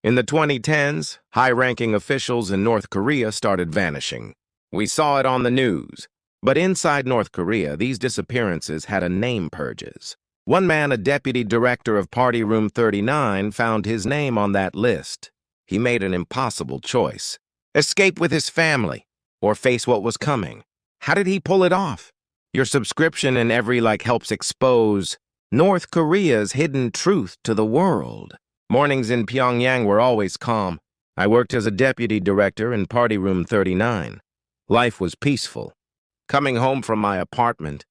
In the 2010s, high-ranking officials in North Korea started vanishing. We saw it on the news. But inside North Korea, these disappearances had a name purges. One man, a deputy director of Party Room 39, found his name on that list. He made an impossible choice. Escape with his family, or face what was coming. How did he pull it off? Your subscription and every like helps expose North Korea's hidden truth to the world. Mornings in Pyongyang were always calm. I worked as a deputy director in Party Room 39. Life was peaceful. Coming home from my apartment,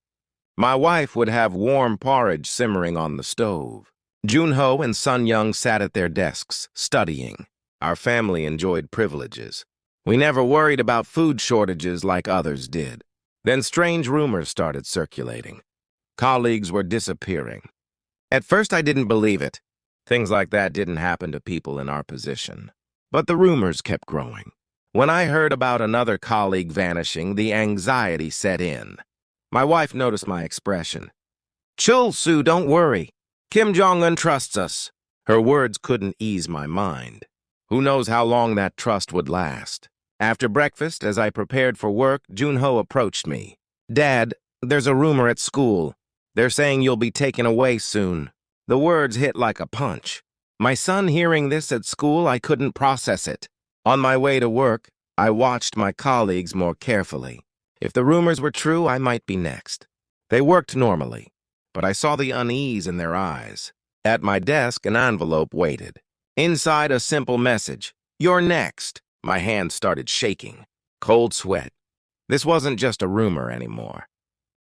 my wife would have warm porridge simmering on the stove. Jun-ho and Sun-young sat at their desks, studying. Our family enjoyed privileges. We never worried about food shortages like others did. Then strange rumors started circulating. Colleagues were disappearing. At first I didn't believe it. Things like that didn't happen to people in our position. But the rumors kept growing. When I heard about another colleague vanishing, the anxiety set in. My wife noticed my expression. "Chul-soo, don't worry. Kim Jong-un trusts us." Her words couldn't ease my mind. Who knows how long that trust would last? After breakfast, as I prepared for work, Jun-ho approached me. "Dad, there's a rumor at school. They're saying you'll be taken away soon." The words hit like a punch. My son hearing this at school, I couldn't process it. On my way to work, I watched my colleagues more carefully. If the rumors were true, I might be next. They worked normally, but I saw the unease in their eyes. At my desk, an envelope waited. Inside, a simple message. "You're next." My hand started shaking. Cold sweat. This wasn't just a rumor anymore.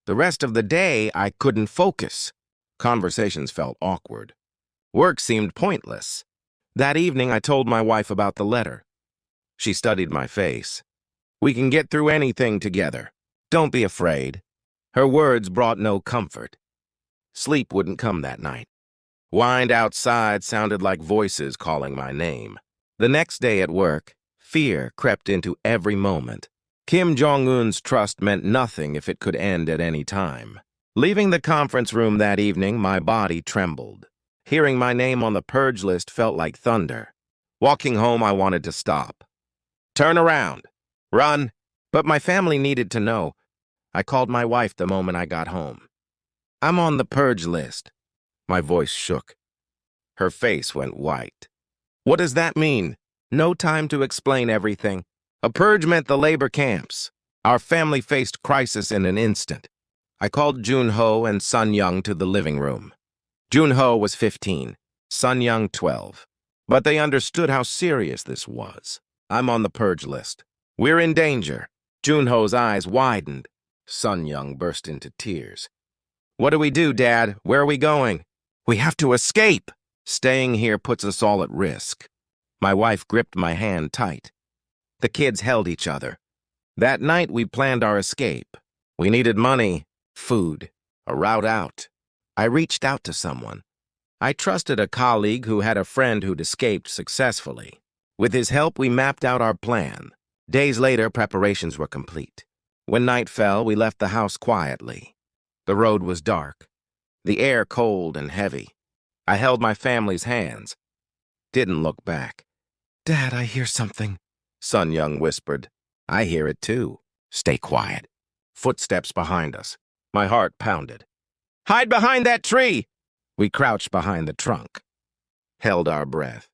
The rest of the day, I couldn't focus. Conversations felt awkward. Work seemed pointless. That evening, I told my wife about the letter. She studied my face. "We can get through anything together. Don't be afraid." Her words brought no comfort. Sleep wouldn't come that night. Wind outside sounded like voices calling my name. The next day at work, fear crept into every moment. Kim Jong-un's trust meant nothing if it could end at any time. Leaving the conference room that evening, my body trembled. Hearing my name on the purge list felt like thunder. Walking home, I wanted to stop. Turn around. Run. But my family needed to know. I called my wife the moment I got home. "I'm on the purge list." My voice shook. Her face went white. "What does that mean?" No time to explain everything. A purge meant the labor camps. Our family faced crisis in an instant. I called Jun-ho and Sun-young to the living room. Jun-ho was 15, Sun-young 12. But they understood how serious this was. "I'm on the purge list. We're in danger." Jun-ho's eyes widened. Sun-young burst into tears. "What do we do, Dad? Where are we going?" "We have to escape. Staying here puts us all at risk." My wife gripped my hand tight. The kids held each other. That night, we planned our escape. We needed money, food, a route out. I reached out to someone. I trusted a colleague who had a friend who'd escaped successfully. With his help, we mapped out our plan. Days later, preparations were complete. When night fell, we left the house quietly. The road was dark, the air cold and heavy. I held my family's hands. Didn't look back. "Dad, I hear something," Sun-young whispered. "I hear it too." "Stay quiet." Footsteps behind us. My heart pounded. "Hide behind that tree!" We crouched behind the trunk. Held our breath.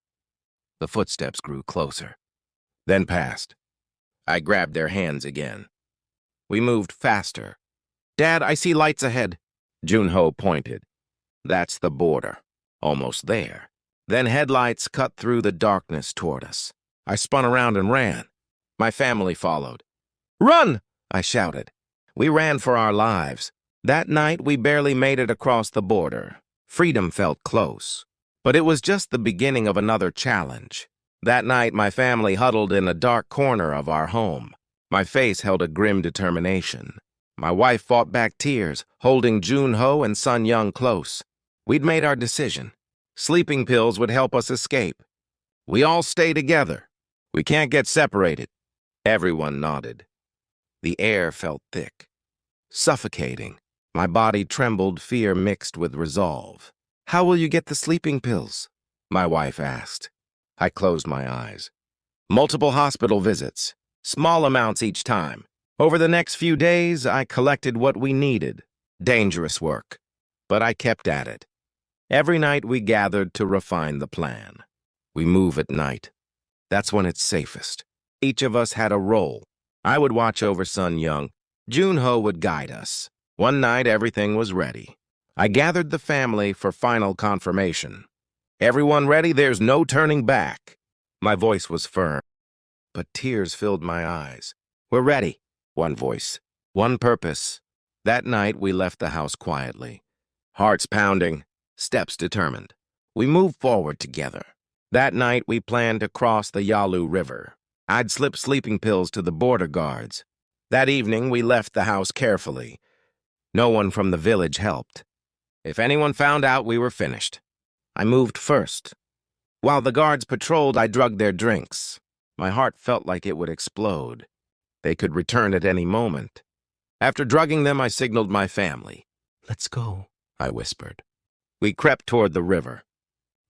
The footsteps grew closer. Then passed. I grabbed their hands again. We moved faster. "Dad, I see lights ahead." Jun-ho pointed. "That's the border. Almost there." Then headlights cut through the darkness toward us. I spun around and ran. My family followed. "Run!" I shouted. We ran for our lives. That night, we barely made it across the border. Freedom felt close. But it was just the beginning of another challenge. That night, my family huddled in a dark corner of our home. My face held a grim determination. My wife fought back tears, holding Jun-ho and Sun-young close. We'd made our decision. Sleeping pills would help us escape. We all stay together. We can't get separated. Everyone nodded. The air felt thick, suffocating. My body trembled, fear mixed with resolve. "How will you get the sleeping pills?" my wife asked. I closed my eyes. Multiple hospital visits, small amounts each time. Over the next few days, I collected what we needed. Dangerous work. But I kept at it. Every night we gathered to refine the plan. We move at night. That's when it's safest. Each of us had a role. I would watch over Sun Young. Jun-ho would guide us. One night, everything was ready. I gathered the family for final confirmation. Everyone ready? There's no turning back. My voice was firm, but tears filled my eyes. We're ready. One voice, one purpose. That night, we left the house quietly. Hearts pounding, steps determined. We moved forward together. That night, we planned to cross the Yalu River. I'd slip sleeping pills to the border guards. That evening, we left the house carefully. No one from the village helped. If anyone found out, we were finished. I moved first. While the guards patrolled, I drugged their drinks. My heart felt like it would explode. They could return at any moment. After drugging them, I signaled my family. "Let's go," I whispered. We crept toward the river.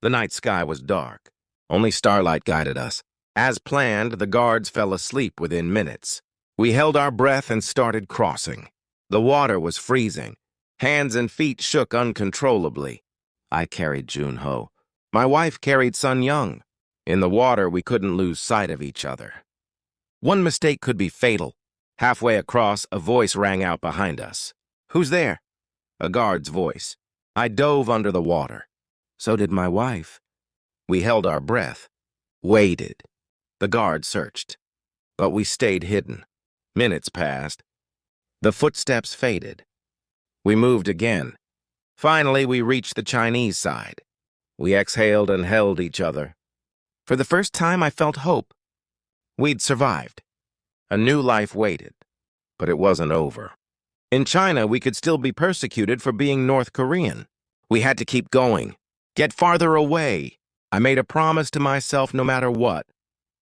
The night sky was dark. Only starlight guided us. As planned, the guards fell asleep within minutes. We held our breath and started crossing. The water was freezing. Hands and feet shook uncontrollably. I carried Jun-ho. My wife carried Sun Young. In the water, we couldn't lose sight of each other. One mistake could be fatal. Halfway across, a voice rang out behind us. "Who's there?" A guard's voice. I dove under the water. So did my wife. We held our breath. Waited. The guard searched. But we stayed hidden. Minutes passed. The footsteps faded. We moved again. Finally, we reached the Chinese side. We exhaled and held each other. For the first time, I felt hope. We'd survived. A new life waited. But it wasn't over. In China, we could still be persecuted for being North Korean. We had to keep going. Get farther away. I made a promise to myself no matter what.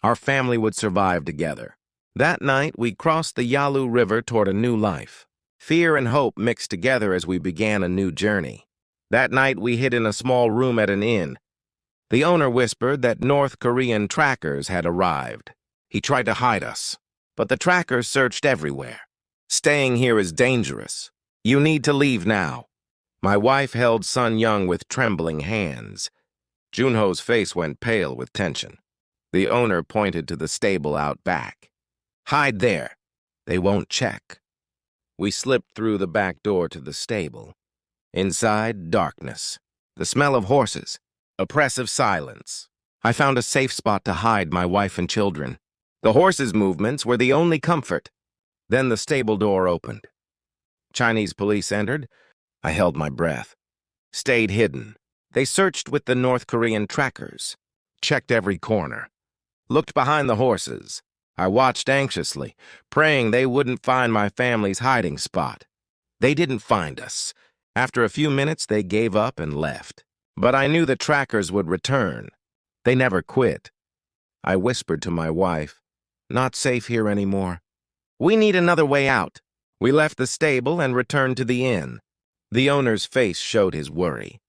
Our family would survive together. That night, we crossed the Yalu River toward a new life. Fear and hope mixed together as we began a new journey. That night, we hid in a small room at an inn. The owner whispered that North Korean trackers had arrived. He tried to hide us, but the trackers searched everywhere. "Staying here is dangerous. You need to leave now." My wife held Sun Young with trembling hands. Jun-ho's face went pale with tension. The owner pointed to the stable out back. "Hide there. They won't check." We slipped through the back door to the stable. Inside, darkness. The smell of horses. Oppressive silence. I found a safe spot to hide my wife and children. The horses' movements were the only comfort. Then the stable door opened. Chinese police entered. I held my breath. Stayed hidden. They searched with the North Korean trackers. Checked every corner. Looked behind the horses. I watched anxiously, praying they wouldn't find my family's hiding spot. They didn't find us. After a few minutes, they gave up and left. But I knew the trackers would return. They never quit. I whispered to my wife, "Not safe here anymore. We need another way out." We left the stable and returned to the inn. The owner's face showed his worry.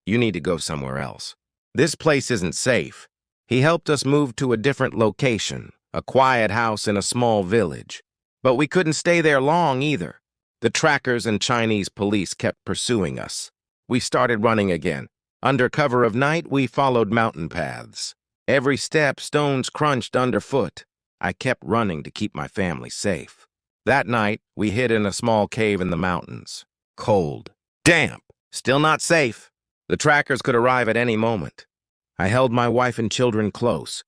"You need to go somewhere else. This place isn't safe." He helped us move to a different location, a quiet house in a small village. But we couldn't stay there long either. The trackers and Chinese police kept pursuing us. We started running again. Under cover of night, we followed mountain paths. Every step, stones crunched underfoot. I kept running to keep my family safe. That night, we hid in a small cave in the mountains. Cold. Damp. Still not safe. The trackers could arrive at any moment. I held my wife and children close.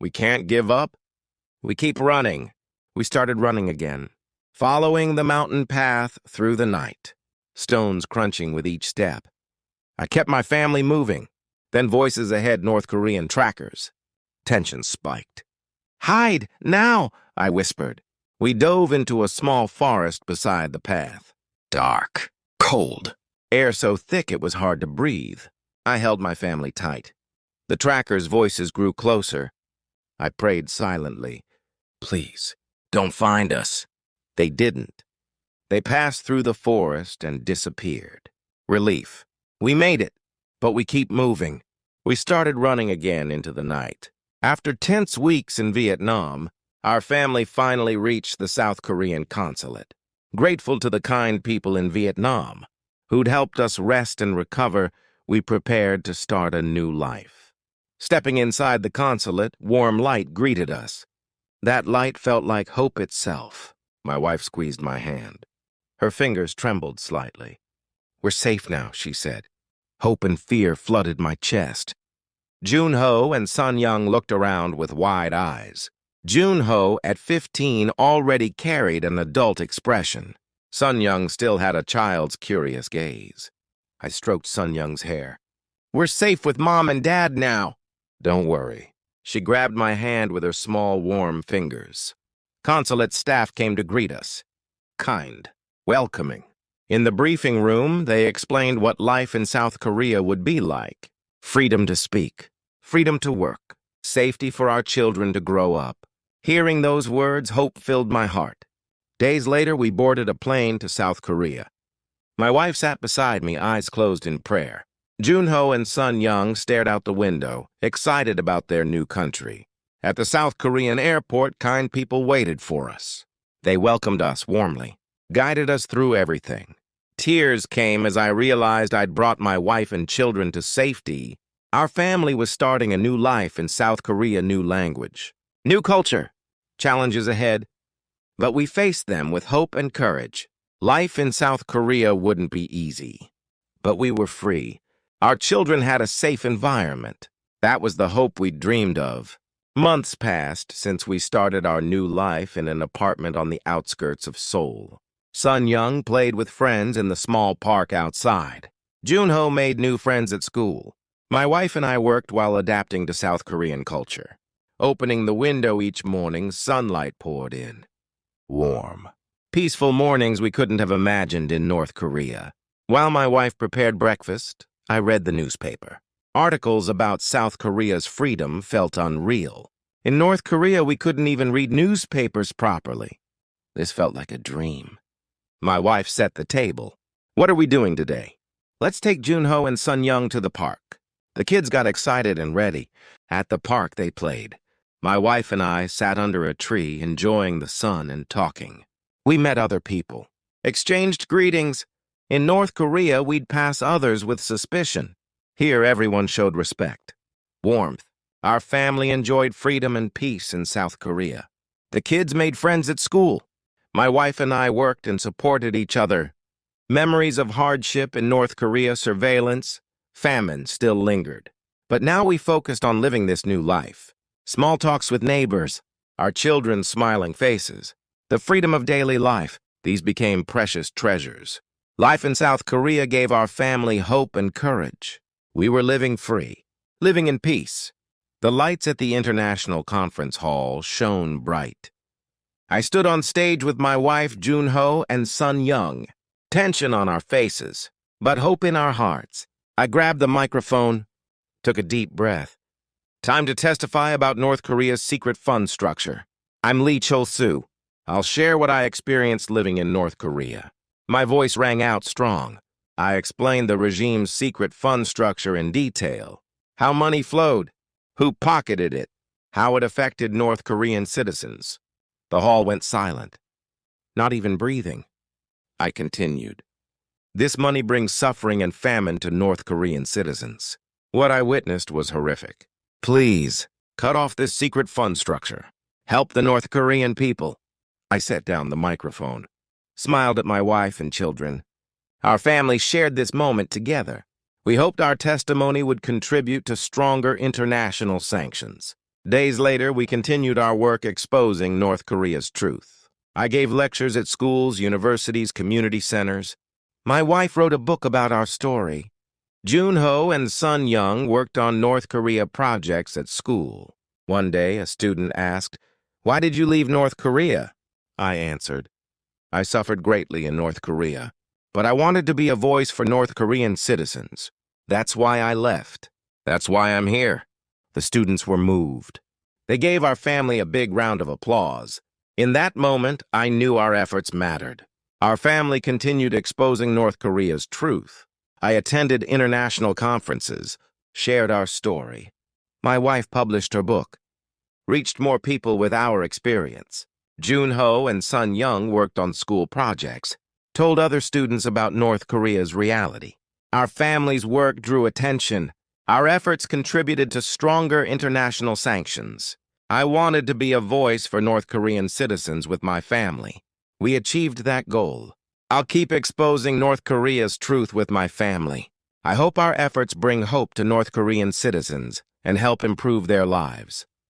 We can't give up. We keep running. We started running again, following the mountain path through the night, stones crunching with each step. I kept my family moving. Then voices ahead, North Korean trackers. Tension spiked. "Hide, now," I whispered. We dove into a small forest beside the path. Dark. Cold. Air so thick it was hard to breathe. I held my family tight. The trackers' voices grew closer. I prayed silently. "Please, don't find us." They didn't. They passed through the forest and disappeared. Relief. We made it, but we keep moving. We started running again into the night. After tense weeks in Vietnam, our family finally reached the South Korean consulate. Grateful to the kind people in Vietnam who'd helped us rest and recover, we prepared to start a new life. Stepping inside the consulate, warm light greeted us. That light felt like hope itself. My wife squeezed my hand. Her fingers trembled slightly. "We're safe now," she said. Hope and fear flooded my chest. Jun-ho and Sun-young looked around with wide eyes. Jun-ho, at 15, already carried an adult expression. Sun-young still had a child's curious gaze. I stroked Sun-young's hair. "We're safe with Mom and Dad now." "Don't worry." She grabbed my hand with her small, warm fingers. Consulate staff came to greet us. Kind, welcoming. In the briefing room, they explained what life in South Korea would be like. Freedom to speak, freedom to work, safety for our children to grow up. Hearing those words, hope filled my heart. Days later, we boarded a plane to South Korea. My wife sat beside me, eyes closed in prayer. Jun-ho and Sun-young stared out the window, excited about their new country. At the South Korean airport, kind people waited for us. They welcomed us warmly, guided us through everything. Tears came as I realized I'd brought my wife and children to safety. Our family was starting a new life in South Korea, new language, new culture, challenges ahead. But we faced them with hope and courage. Life in South Korea wouldn't be easy, but we were free. Our children had a safe environment. That was the hope we dreamed of. Months passed since we started our new life in an apartment on the outskirts of Seoul. Sun-young played with friends in the small park outside. Jun-ho made new friends at school. My wife and I worked while adapting to South Korean culture. Opening the window each morning, sunlight poured in. Warm. Peaceful mornings we couldn't have imagined in North Korea. While my wife prepared breakfast, I read the newspaper. Articles about South Korea's freedom felt unreal. In North Korea, we couldn't even read newspapers properly. This felt like a dream. My wife set the table. "What are we doing today?" "Let's take Jun-ho and Sun-young to the park." The kids got excited and ready. At the park, they played. My wife and I sat under a tree, enjoying the sun and talking. We met other people, exchanged greetings. In North Korea, we'd pass others with suspicion. Here, everyone showed respect, warmth. Our family enjoyed freedom and peace in South Korea. The kids made friends at school. My wife and I worked and supported each other. Memories of hardship in North Korea, surveillance, famine still lingered. But now we focused on living this new life. Small talks with neighbors, our children's smiling faces, the freedom of daily life, these became precious treasures. Life in South Korea gave our family hope and courage. We were living free, living in peace. The lights at the International Conference Hall shone bright. I stood on stage with my wife, Jun-ho, and Sun-young. Tension on our faces, but hope in our hearts. I grabbed the microphone, took a deep breath. Time to testify about North Korea's secret fund structure. I'm Chul-soo. I'll share what I experienced living in North Korea. My voice rang out strong. I explained the regime's secret fund structure in detail, how money flowed, who pocketed it, how it affected North Korean citizens. The hall went silent, not even breathing. I continued. This money brings suffering and famine to North Korean citizens. What I witnessed was horrific. Please, cut off this secret fund structure. Help the North Korean people. I set down the microphone, smiled at my wife and children. Our family shared this moment together. We hoped our testimony would contribute to stronger international sanctions. Days later, we continued our work exposing North Korea's truth. I gave lectures at schools, universities, community centers. My wife wrote a book about our story. Jun-ho and Sun-young worked on North Korea projects at school. One day, a student asked, "Why did you leave North Korea?" I answered, "I suffered greatly in North Korea, but I wanted to be a voice for North Korean citizens. That's why I left. That's why I'm here." The students were moved. They gave our family a big round of applause. In that moment, I knew our efforts mattered. Our family continued exposing North Korea's truth. I attended international conferences, shared our story. My wife published her book, reached more people with our experience. Jun-ho and Sun Young worked on school projects, told other students about North Korea's reality. Our family's work drew attention. Our efforts contributed to stronger international sanctions. I wanted to be a voice for North Korean citizens with my family. We achieved that goal. I'll keep exposing North Korea's truth with my family. I hope our efforts bring hope to North Korean citizens and help improve their lives.